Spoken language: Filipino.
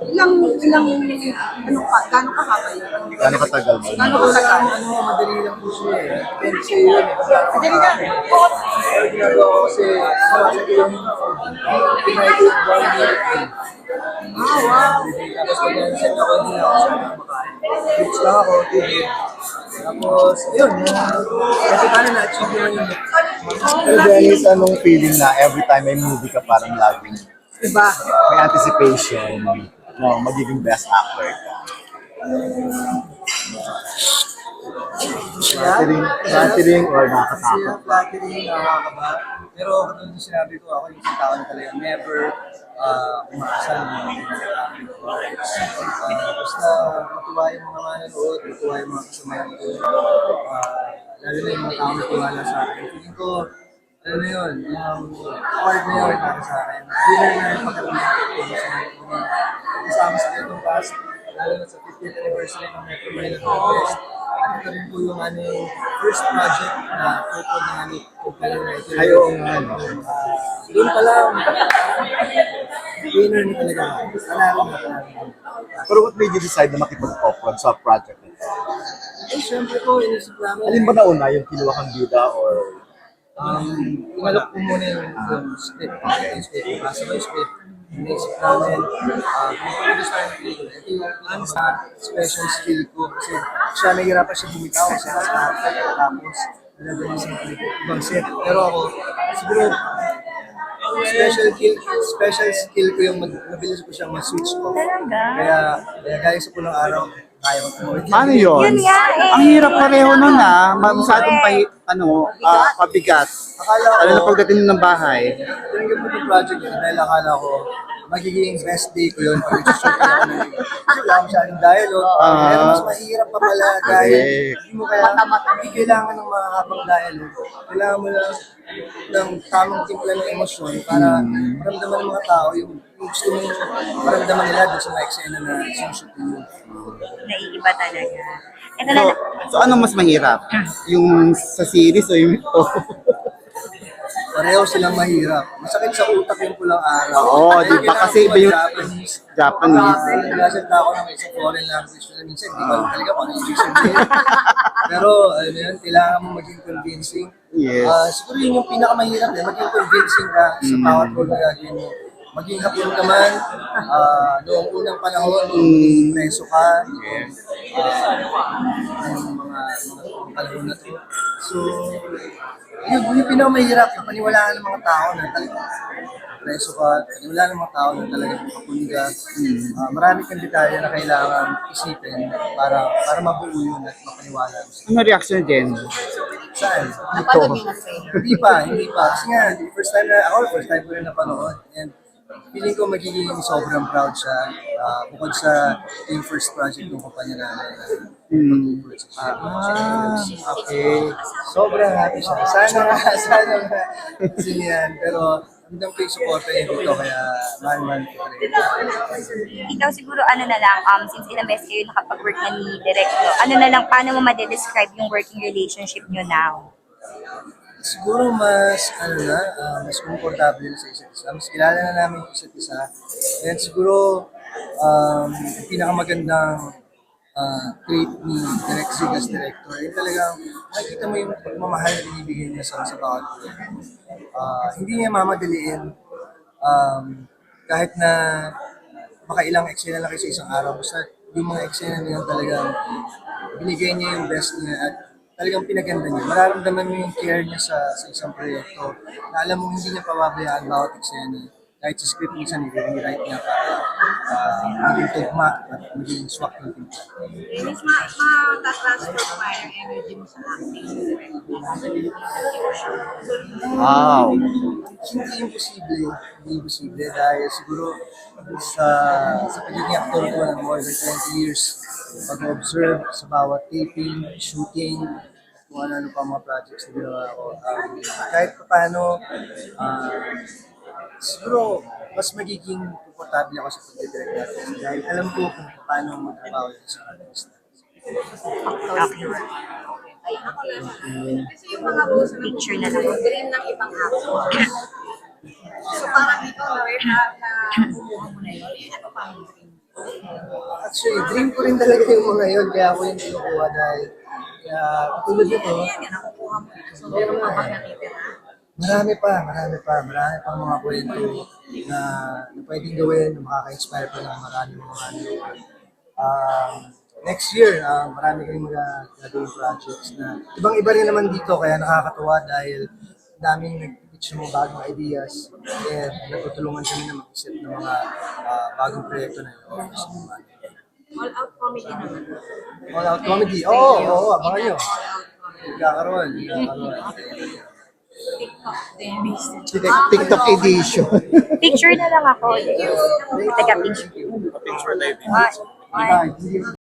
Gano'ng kahaba yun? Gano'ng katagal mo? Gano'ng katagal? Madali lang po siya eh. Depende sa iyo yun. Madali na. Pero ginagawa ko kasi, marami ko yung pinahit yung 1 year. Wow. Tapos pag nag-set ako, hindi na ako siya kumakain. Tips lang ako, TV. Tapos, yun. Kasi paano na-achieve naman yung Pero Dennis, anong feeling na every time may movie ka parang laging Diba? may anticipation no, magiging best actor ka? Flattering or Kasi nakakatakot? yung flattering, nakakaba. Pero katulad yung sinabi ko, ako yung isang tao na talaga never umaasal ng mga basta matuwa yung mga manonood, matuwa yung mga kasamayan ko. Lalo na yung mga tao na tiwala sa akin. Feeling ko, ano na yun, award na yun para sa akin. Winner na yung pagkakamit ko sa mga kasama sa itong past, lalo na sa 50th anniversary ng Metro Manila Fest. At ito rin po yung first project na photo ng Compelling Writer. Ayaw nga, no? Doon pa lang, winner na talaga. Panalo na talaga. Pero what made you decide na makipag-oprod sa project nito? Eh, syempre po, inisip namin. Alin ba nauna, yung kinuha kang bida or Inalok ko muna yung script. Yung script, basa ko yung script. Inisip namin, pinaproduce namin yung pelikula. Ito yung sa special skill ko kasi siya nahihirapan siya bumitaw sa tapos nalagyan sa ibang set. Pero ako, siguro, special skill ko yung mabilis ko siyang ma-switch ko. Kaya gaya sa punong araw, kaya ko tumawid. Paano yun? Yun nga eh. Ang hirap pareho nun masyadong pabigat. Akala ko, Lalo na pagdating ng bahay. tinanggap ko yung project yun dahil akala ko magiging best day ko yun pag shoot ako ng kasi wala akong masyadong dialogue. Pero mas mahirap pa pala dahil hindi mo kaya hindi kailangan ng mahabang dialogue. Kailangan mo lang ng tamang timpla ng emosyon para maramdaman ng mga tao yung gusto mong maramdaman nila doon sa mga eksena na sinushoot mo. Naiiba talaga. Ito na, So anong mas mahirap? Yung sa series o yung ito? Pareho silang mahirap. Masakit sa utak yung pulang araw. Oo, Dahil di ba? kailangan Kasi ko iba yung Japanese. Japanese. Nagsasalita ako ng isang foreign language na minsan, di ko alam talaga kung ano yung ibig sabihin. Pero, ano yun, kailangan mo maging convincing. Yes. Siguro yun yung pinakamahirap eh, maging convincing ka sa bawat role na gagawin mo. Maging hapon naman, noong unang panahon, nung preso ka, yung mga panahon na to. So, yung pinakamahirap, paniwalaan ng mga tao na talagang preso ka, paniwalaan ng mga tao na talagang kapun ka. Marami kang detalye na kailangan isipin para mabuo yun at mapaniwala. Ano reaction din? Saan? Ito. Hindi pa. Kasi nga, first time ko rin napanood. And feeling ko magiging sobrang proud siya. Bukod sa yung first project ng kumpanya namin. Okay. Sobrang happy siya. Sana nga. Sinihan. Pero, hanggang ko yung support niya dito. Kaya, mahal ko rin. ikaw siguro ano na lang, since ilang beses kayo nakapag-work na ni Direk, ano na lang, paano mo ma-describe yung working relationship nyo now? Siguro mas komportable na sa isa't isa. Mas kilala na namin yung isa't isa. And siguro, yung pinakamagandang trait ni Direk Sig as director, yung talagang nakikita mo yung pagmamahal na binibigay niya sa bawat proyekto. Hindi niya mamadaliin kahit na baka ilang eksena lang kayo sa isang araw. Basta yung mga eksena niya talagang binigay niya yung best niya at talagang pinaganda niya. Mararamdaman mo yung care niya sa isang proyekto na alam mo hindi niya pababayaan bawat eksena. Kahit sa script minsan, i-rewrite niya para maging tugma at maging swak ng timpla. Mas ma-transfer pa yung energy mo sa acting. Wow. Hindi imposible dahil siguro sa pagiging actor ko ng more than 20 years, pag-observe sa bawat taping, shooting, kung ano pa mga projects na ginawa ko. Kahit pa paano, siguro mas magiging komportable ako sa pag-direct natin dahil alam ko kung paano magtrabaho yun sa artist. Okay. Ay, ako naman. Kasi yung mga boss na Picture na lang. dream ng ibang actor. So parang ito, na kumuha mo na yun. Ano pa ang dream? Actually, dream ko rin talaga yung mga yun, kaya ako yung kinukuha dahil tulad nito, Yan, nakukuha mo. So, meron pa bang natitira? marami pang mga kwento na pwedeng gawin, na makaka-inspire pa ng maraming mga ano. Next year, marami kayong gagawin projects na ibang-iba rin naman dito, kaya nakakatuwa dahil daming nag-pitch ng mga bagong ideas and nagtutulungan kami na mag-isip ng mga bagong proyekto na yun. All out comedy naman. All out comedy. Oo, abangan nyo. Magkakaroon. TikTok din. TikTok edition. Picture na lang ako. Taga picture. Picture tayo. One. Bye.